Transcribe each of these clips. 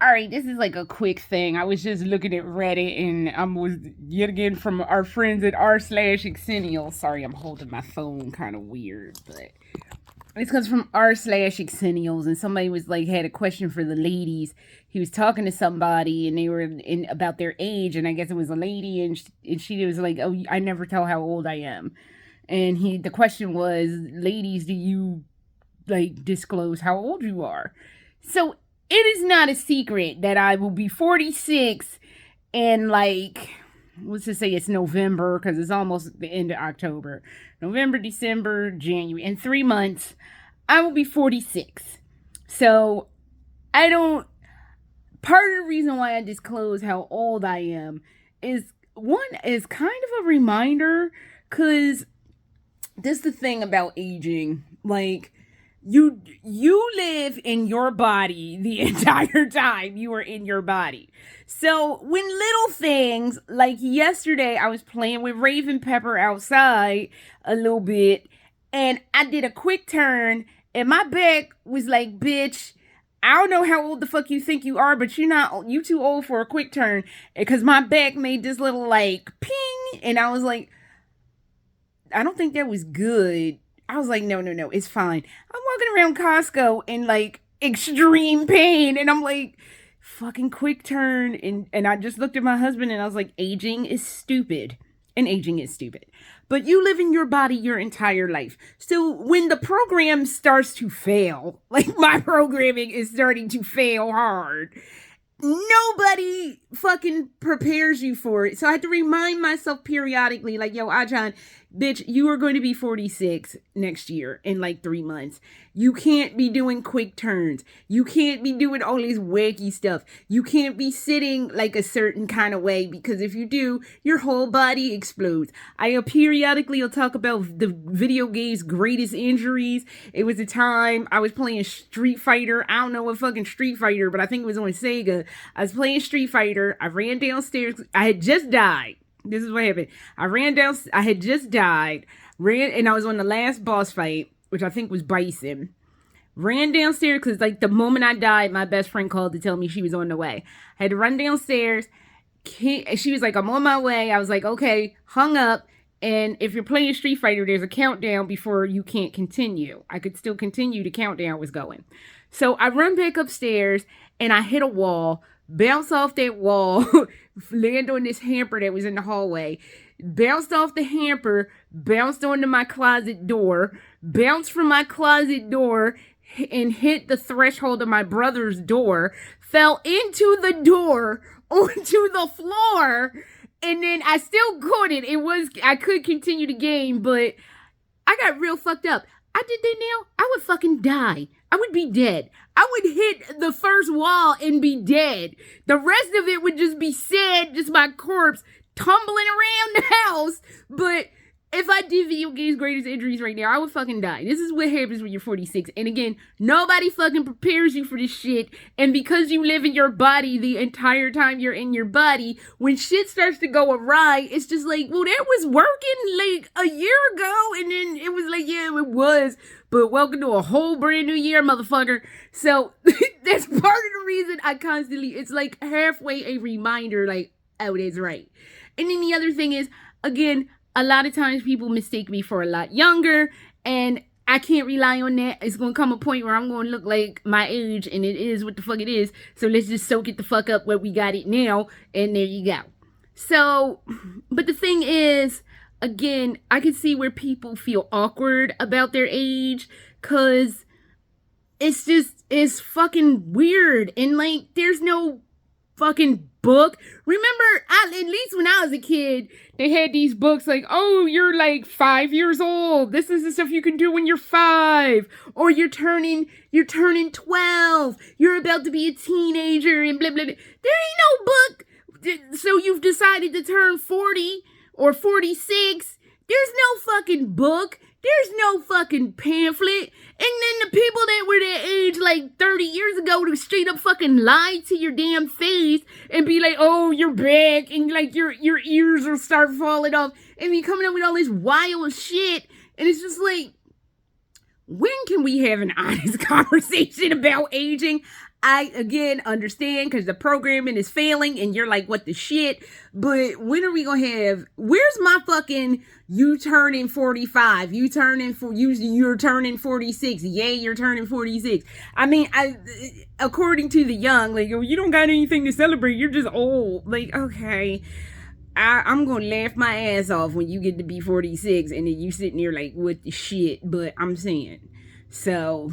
All right, this is like a quick thing. I was just looking at Reddit and I was yet again from our friends at r/Xennials. Sorry, I'm holding my phone kind of weird, but this comes from r/Xennials, and somebody was like had a question for the ladies. He was talking to somebody and they were in about their age, and I guess it was a lady, and she was like, "Oh, I never tell how old I am." And the question was, "Ladies, do you like disclose how old you are?" So it is not a secret that I will be 46 and like, let's just say it's November because it's almost the end of October. November, December, January. In 3 months, I will be 46. So I don't. Part of the reason why I disclose how old I am is one is kind of a reminder because this is the thing about aging. Like, you live in your body the entire time you are in your body. So when little things like yesterday, I was playing with Raven Pepper outside a little bit, and I did a quick turn, and my back was like, "Bitch, I don't know how old the fuck you think you are, but you too old for a quick turn." Because my back made this little like ping, and I was like, I don't think that was good. I was like, no, it's fine. I'm walking around Costco in like extreme pain, and I'm like, fucking quick turn. And I just looked at my husband and I was like, aging is stupid. And aging is stupid. But you live in your body your entire life. So when the program starts to fail, like my programming is starting to fail hard, nobody fucking prepares you for it. So I had to remind myself periodically, like, yo, Ajahn, bitch, you are going to be 46 next year in like 3 months. You can't be doing quick turns. You can't be doing all this wacky stuff. You can't be sitting like a certain kind of way, because if you do, your whole body explodes. I periodically will talk about the video game's greatest injuries. It was a time I was playing Street Fighter. I don't know what fucking Street Fighter, but I think it was on Sega. I was playing Street Fighter. I ran downstairs. I had just died. This is what happened. I had just died. And I was on the last boss fight, which I think was Bison. Ran downstairs because, like, the moment I died, my best friend called to tell me she was on the way. I had to run downstairs. She was like, "I'm on my way." I was like, "Okay." Hung up. And if you're playing Street Fighter, there's a countdown before you can't continue. I could still continue. The countdown was going. So I run back upstairs and I hit a wall, bounce off that wall, land on this hamper that was in the hallway, bounced off the hamper, bounced onto my closet door, bounced from my closet door and hit the threshold of my brother's door, fell into the door, onto the floor, and then I still couldn't. I could continue the game, but I got real fucked up. I did that now, I would fucking die. I would be dead. I would hit the first wall and be dead. The rest of it would just be sad, just my corpse tumbling around the house. But if I did video games greatest injuries right now, I would fucking die. This is what happens when you're 46. And again, nobody fucking prepares you for this shit. And because you live in your body the entire time you're in your body, when shit starts to go awry, it's just like, well, that was working like a year ago. And then it was like, yeah, it was. But welcome to a whole brand new year, motherfucker. So that's part of the reason I constantly, it's like halfway a reminder, like, oh, that's right. And then the other thing is, again, a lot of times people mistake me for a lot younger, and I can't rely on that. It's going to come a point where I'm going to look like my age, and it is what the fuck it is. So let's just soak it the fuck up where we got it now, and there you go. So, but the thing is, again, I can see where people feel awkward about their age, because it's fucking weird, and like, there's no fucking book. Remember, at least when I was a kid, they had these books like, oh, you're like 5 years old. This is the stuff you can do when you're 5. Or you're turning 12. You're about to be a teenager and blah, blah, blah. There ain't no book. So you've decided to turn 40 or 46. There's no fucking book. There's no fucking pamphlet. And then the people that were that age like 30 years ago would have straight up fucking lied to your damn face and be like, oh, you're back, and like your ears will start falling off and be coming up with all this wild shit. And it's just like, when can we have an honest conversation about aging? I again understand because the programming is failing and you're like, what the shit? But when are we gonna have, where's my fucking, you turning 45, you're turning 46, yay, you're turning 46. I mean, according to the young, like, oh, you don't got anything to celebrate, you're just old. Like, okay, I'm gonna laugh my ass off when you get to be 46 and then you sitting there like, what the shit? But I'm saying, so,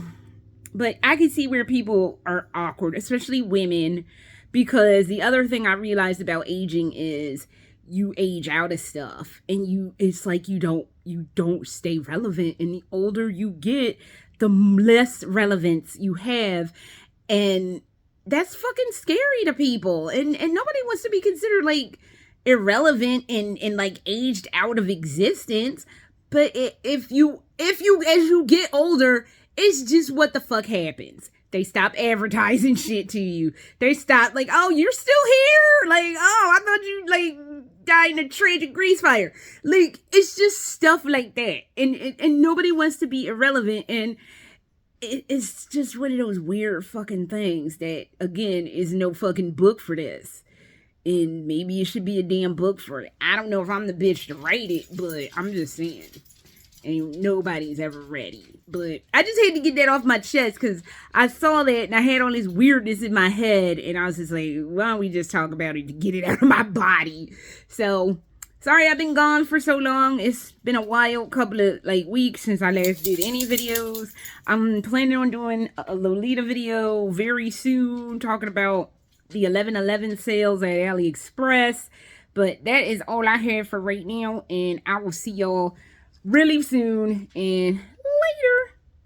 but I can see where people are awkward, especially women, because the other thing I realized about aging is you age out of stuff and it's like you don't stay relevant, and the older you get, the less relevance you have, and that's fucking scary to people, and nobody wants to be considered like irrelevant and like aged out of existence. But if you as you get older, it's just what the fuck happens. They stop advertising shit to you. They stop like, oh, you're still here? Like, oh, I thought you like died in a tragic grease fire. Like, it's just stuff like that. And nobody wants to be irrelevant. And it's just one of those weird fucking things that, again, is no fucking book for this. And maybe it should be a damn book for it. I don't know if I'm the bitch to write it, but I'm just saying. And nobody's ever ready. But I just had to get that off my chest because I saw that and I had all this weirdness in my head. And I was just like, why don't we just talk about it to get it out of my body? So, sorry I've been gone for so long. It's been a wild couple of like weeks since I last did any videos. I'm planning on doing a Lolita video very soon, talking about the 11/11 sales at AliExpress. But that is all I have for right now. And I will see y'all really soon, and